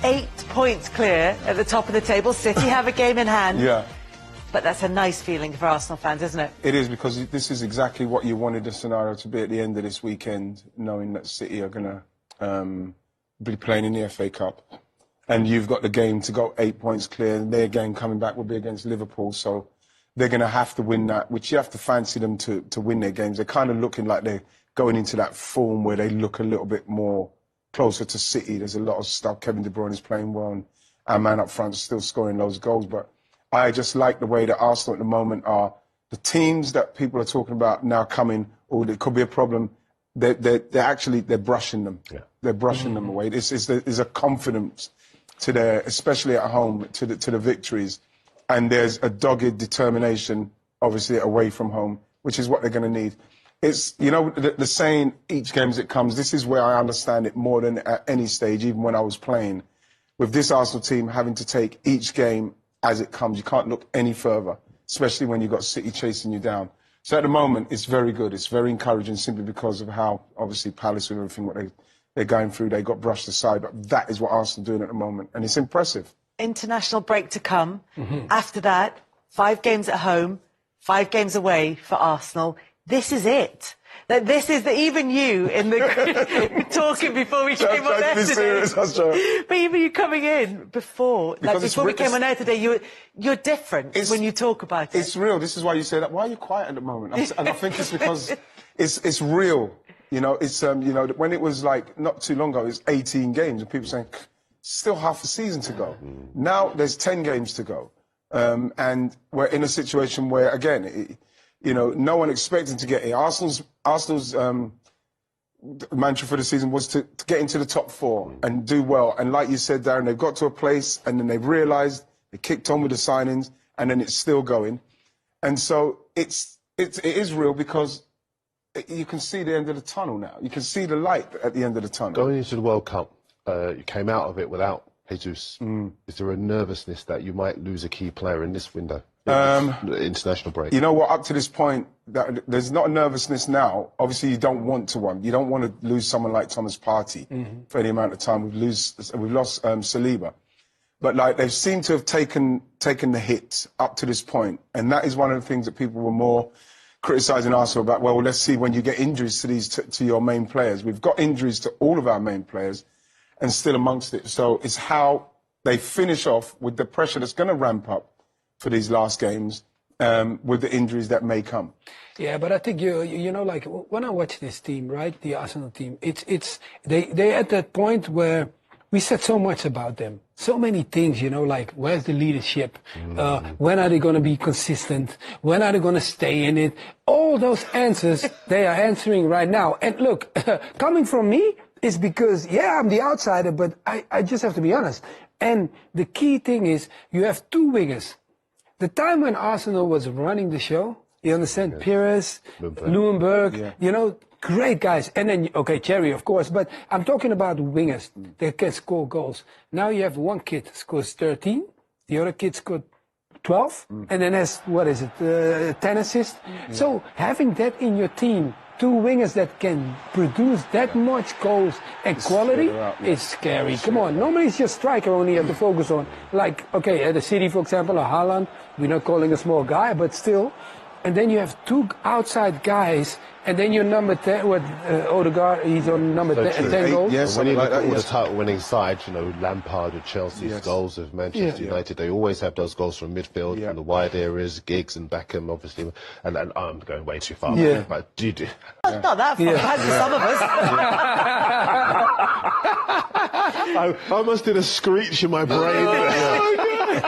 8 points clear at the top of the table. City have a game in hand. Yeah. But that's a nice feeling for Arsenal fans, isn't it? It is, because this is exactly what you wanted the scenario to be at the end of this weekend, knowing that City are going to be playing in the FA Cup. And you've got the game to go 8 points clear, and their game coming back will be against Liverpool. So they're going to have to win that, which you have to fancy them to win their games. They're kind of looking like they're going into that form where they look a little bit more closer to City. There's a lot of stuff. Kevin De Bruyne is playing well, and our man up front is still scoring those goals. But I just like the way that Arsenal at the moment are. The teams that people are talking about now coming, or there could be a problem, they're brushing them. Yeah. They're brushing them away. There's a confidence to their, especially at home, to the victories. And there's a dogged determination, obviously, away from home, which is what they're going to need. It's, you know, the saying, each game as it comes, this is where I understand it more than at any stage, even when I was playing. With this Arsenal team having to take each game as it comes, you can't look any further, especially when you've got City chasing you down. So at the moment, it's very good. It's very encouraging simply because of how, obviously, Palace and everything, what they're going through, they got brushed aside. But that is what Arsenal are doing at the moment, and it's impressive. International break to come. After that, 5 games at home, 5 games away for Arsenal. This is it. That this is even you in the talking before we came on air today. But even you coming in before, like before we came on air today, you're different when you talk about it. It's real. This is why you say that. Why are you quiet at the moment? And I think it's because it's real. You know, it's you know, when it was like not too long ago, it was 18 games, and people saying still half a season to go. Now there's 10 games to go, and we're in a situation where again. You know, no one expecting to get here. Arsenal's mantra for the season was to get into the top 4 and do well. And like you said, Darren, they've got to a place and then they've realised, they kicked on with the signings, and then it's still going. And so it is real because you can see the end of the tunnel now. You can see the light at the end of the tunnel. Going into the World Cup, you came out of it without Jesus. Is there a nervousness that you might lose a key player in this window? International break. You know what? Up to this point, there's not a nervousness now. Obviously, you don't want to one. You don't want to lose someone like Thomas Partey for any amount of time. We've lost Saliba, but like they've seemed to have taken the hit up to this point, and that is one of the things that people were more criticising Arsenal about. Well, let's see when you get injuries to your main players. We've got injuries to all of our main players, and still amongst it. So it's how they finish off with the pressure that's going to ramp up for these last games, with the injuries that may come. Yeah, but I think you know, like when I watch this team, right, the Arsenal team, they at that point where we said so much about them, so many things, you know, like where's the leadership, when are they going to be consistent, when are they going to stay in it? All those answers they are answering right now. And look, coming from me is because I'm the outsider, but I just have to be honest. And the key thing is you have 2 wingers. The time when Arsenal was running the show, you understand, Pires, Lewandowski, you know, great guys. And then, okay, Cherry, of course, but I'm talking about wingers that can score goals. Now you have one kid scores 13, the other kid scored 12, and then has, 10 assists. So having that in your team, 2 wingers that can produce that much goals and quality is scary. Come on, normally it's just striker only you have to focus on. Like, okay, at the City, for example, or Haaland, we're not calling a small guy, but still. And then you have 2 outside guys, and then your number 10, Odegaard, he's on number 10 goals. Yes, when you look at all the title-winning sides, you know, Lampard with Chelsea's goals of Manchester United, they always have those goals from midfield, from the wide areas, Giggs and Beckham, obviously. And I'm going way too far. But do you do? Not that far. That's for some of us. I almost did a screech in my brain.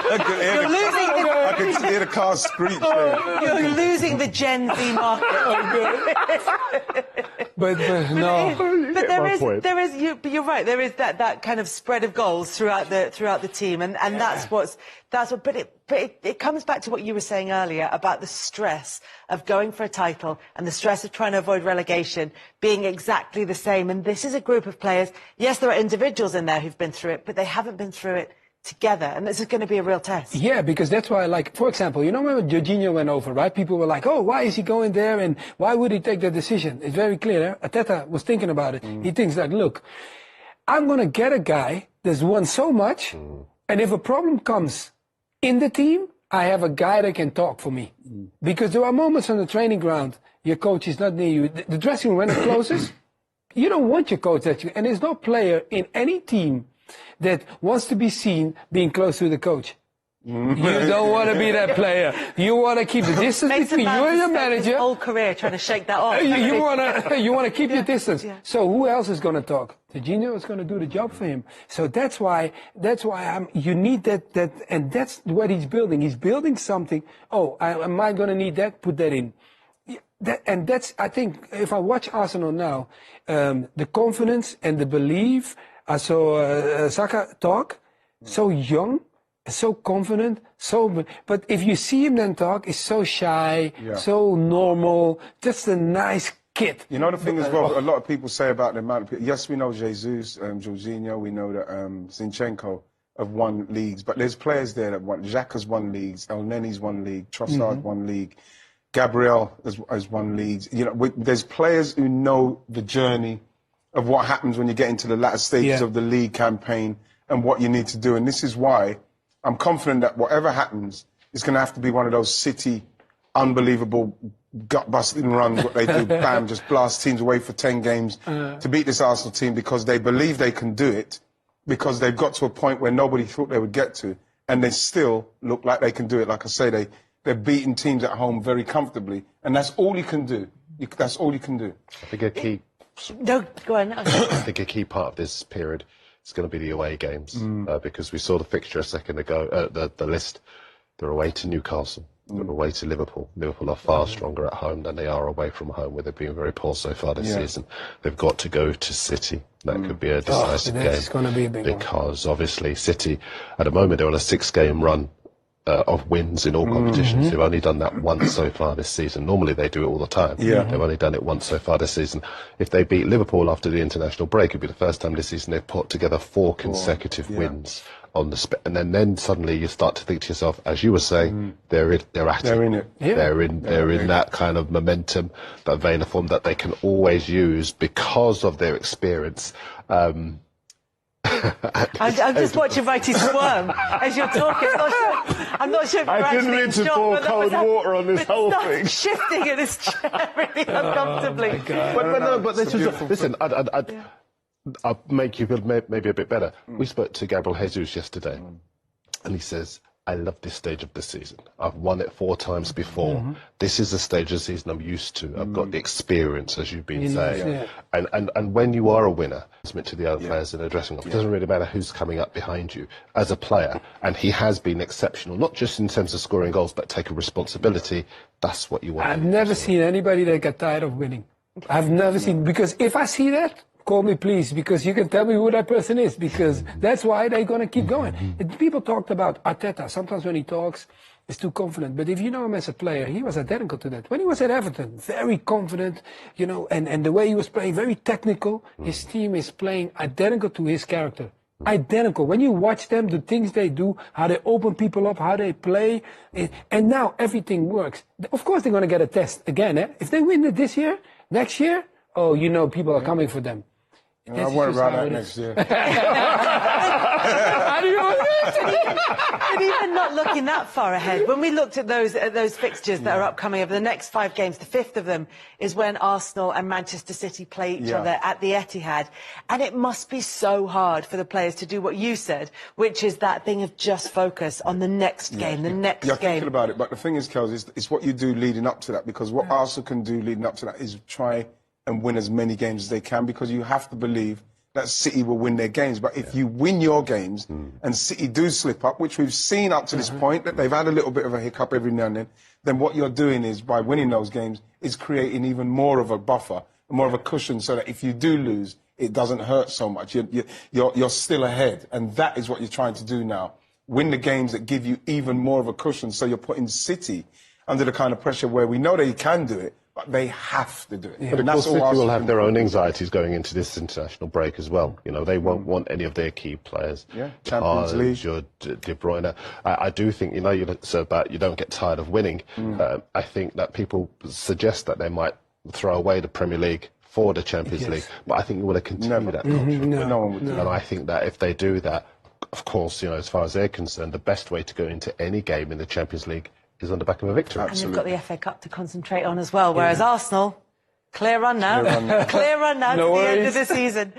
I could hear the car screech. You're losing the Gen Z market. But no. But there is. You're right. There is that kind of spread of goals throughout the team, and that's what. But it comes back to what you were saying earlier about the stress of going for a title and the stress of trying to avoid relegation being exactly the same. And this is a group of players. Yes, there are individuals in there who've been through it, but they haven't been through it together, and this is going to be a real test. Yeah, because that's why, like, for example, you know when Jorginho went over, right? People were like, oh, why is he going there, and why would he take that decision? It's very clear. Arteta was thinking about it. He thinks like, look, I'm going to get a guy that's won so much, and if a problem comes in the team, I have a guy that can talk for me. Because there are moments on the training ground, your coach is not near you. The dressing room, when it closes, you don't want your coach that you, and there's no player in any team that wants to be seen being close to the coach. You don't want to be that player. You want to keep the distance between you and your manager. His whole career trying to shake that off. You want to keep your distance. Yeah. So who else is going to talk? Jorginho is going to do the job for him. So that's why you need that, and that's what he's building. He's building something. Oh, am I going to need that? Put that in. I think, if I watch Arsenal now, the confidence and the belief. I saw Saka talk, so young. So confident, but if you see him then talk, he's so shy, so normal, just a nice kid. You know the thing as well, a lot of people say about the amount of people, yes, we know Jesus, Jorginho, we know that Zinchenko have won leagues, but there's players there that won. Xhaka's won leagues, El Neni's won league, Trossard won league, Gabriel has won leagues. You know, there's players who know the journey of what happens when you get into the latter stages of the league campaign and what you need to do, and this is why I'm confident that whatever happens, it's going to have to be one of those City unbelievable gut-busting runs, what they do, bam, just blast teams away for 10 games to beat this Arsenal team because they believe they can do it, because they've got to a point where nobody thought they would get to, and they still look like they can do it. Like I say, they're beating teams at home very comfortably, and that's all you can do. That's all you can do. I think a key... No, go on. I think a key part of this period is going to be the away games, because we saw the fixture a second ago, the list. They're away to Newcastle, they're away to Liverpool. Liverpool are far stronger at home than they are away from home, where they've been very poor so far this season. They've got to go to City. That could be a decisive game. It's going to be a big one. Because obviously City, at the moment, they're on a 6-game run of wins in all competitions. They've only done that once so far this season. Normally they do it all the time. They've only done it once so far this season. If they beat Liverpool after the international break, it'd be the first time this season they've put together 4 consecutive wins on the and then suddenly you start to think to yourself, as you were saying, they're in it. They're in that kind of momentum, that vein of form that they can always use because of their experience. I'm just watching Wrighty squirm as you're talking. I'm not sure if I didn't mean to pour cold water on this whole thing. Shifting in his chair really uncomfortably. But this is listen. I'll make you feel maybe a bit better. We spoke to Gabriel Jesus yesterday, and he says, I love this stage of the season. I've won it 4 times before. This is the stage of the season I'm used to. I've got the experience, as you've been saying. And when you are a winner, submit to the other players in the dressing room. It doesn't really matter who's coming up behind you as a player. And he has been exceptional, not just in terms of scoring goals, but taking responsibility. That's what you want. I've never seen anybody that got tired of winning. I've never seen, because if I see that, call me, please, because you can tell me who that person is, because that's why they're going to keep going. People talked about Arteta. Sometimes when he talks, he's too confident. But if you know him as a player, he was identical to that. When he was at Everton, very confident, you know, and the way he was playing, very technical. His team is playing identical to his character. Identical. When you watch them, the things they do, how they open people up, how they play, and now everything works. Of course, they're going to get a test again. If they win it this year, next year, oh, you know, people are coming for them. I worry about that next year. But even not looking that far ahead, when we looked at those fixtures that are upcoming over the next 5 games, the 5th of them is when Arsenal and Manchester City play each other at the Etihad. And it must be so hard for the players to do what you said, which is that thing of just focus on the next game, the next game. You're thinking about it, but the thing is, Kels, it's what you do leading up to that, because what Arsenal can do leading up to that is try and win as many games as they can, because you have to believe that City will win their games. But if you win your games and City do slip up, which we've seen up to this point, that they've had a little bit of a hiccup every now and then what you're doing is, by winning those games, is creating even more of a buffer, more of a cushion, so that if you do lose, it doesn't hurt so much. You're still ahead, and that is what you're trying to do now. Win the games that give you even more of a cushion, so you're putting City under the kind of pressure where we know they can do it, but they have to do it. But of course, City will have their own anxieties going into this international break as well. You know, they won't want any of their key players. Champions League. De Bruyne. I do think, you know, you don't get tired of winning. I think that people suggest that they might throw away the Premier League for the Champions League. But I think you want to continue that culture. No one would do that. And I think that if they do that, of course, you know, as far as they're concerned, the best way to go into any game in the Champions League is on the back of a victory. And you've got the FA Cup to concentrate on as well, whereas Arsenal, clear run now. Clear run now to the end of the season.